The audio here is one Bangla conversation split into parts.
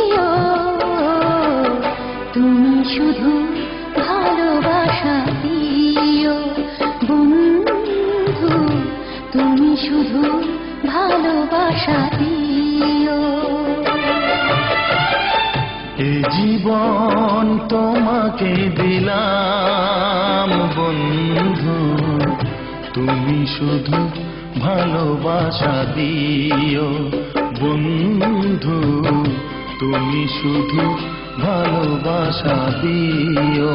প্রিয়, তুমি শুধু ভালোবাসা দিও বন্ধু, তুমি শুধু ভালোবাসা দিও। এ জীবন তোমাকে দিলাম বন্ধু, তুমি শুধু ভালোবাসা দিও বন্ধু, তুমি শুধু ভালোবাসা দিও।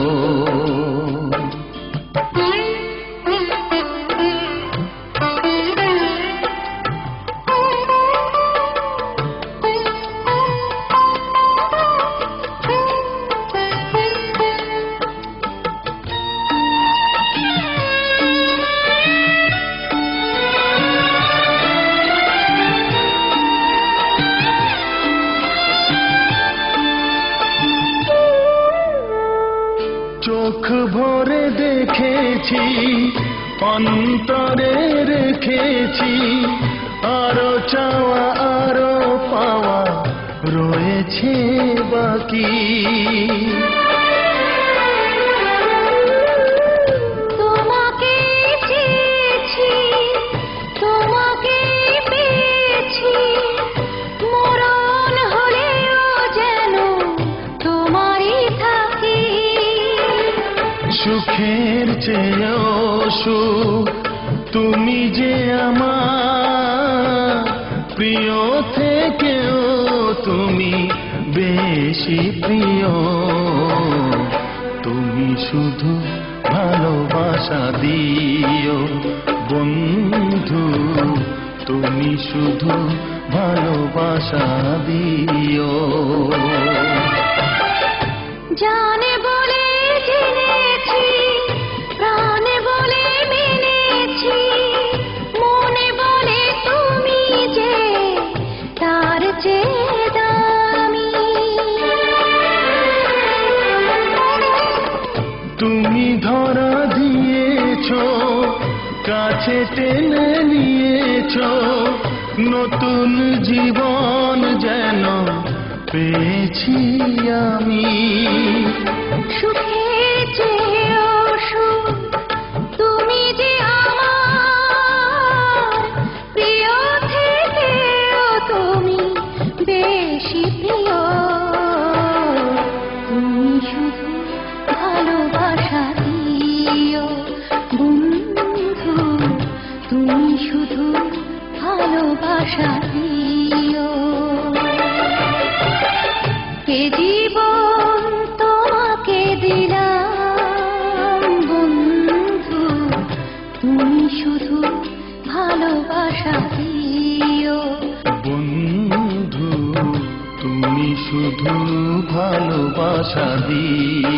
চোখ ভরে দেখেছি, অন্তরে রেখেছি, আরো চাওয়া আরো পাওয়া রয়েছে বাকি। তোমাকে চেয়েছি, তোমাকে পেয়েছি, মরণ হলেও যেন তোমারই থাকি। সুখের চেয়েও সুখ তুমি যে আমার, প্রিয় থেকেও তুমি বেশি প্রিয়, তুমি শুধু ভালোবাসা দিও বন্ধু, তুমি শুধু ভালোবাসা দিও। জানে বলে জেনেছি, প্রাণে বলে মেনেছি, মনে বলে তুমি যে তার চেয়ে দামি। তুমি ধরা দিয়েছ, কাছে টেনে নিয়েছ, নতুন জীবন যেন পেয়েছি আমি। সুখের চেয়েও সুখ তুমি যে আমার, প্রিয় থেকেও তুমি বেশি প্রিয়, তুমি শুধু ভালোবাসা দিও বন্ধু, তুমি শুধু ভালোবাসা দিও। এ জীবন তোমাকে দিলাম বন্ধু, তুমি শুধু ভালোবাসা দিও বন্ধু, তুমি শুধু ভালোবাসা দিও।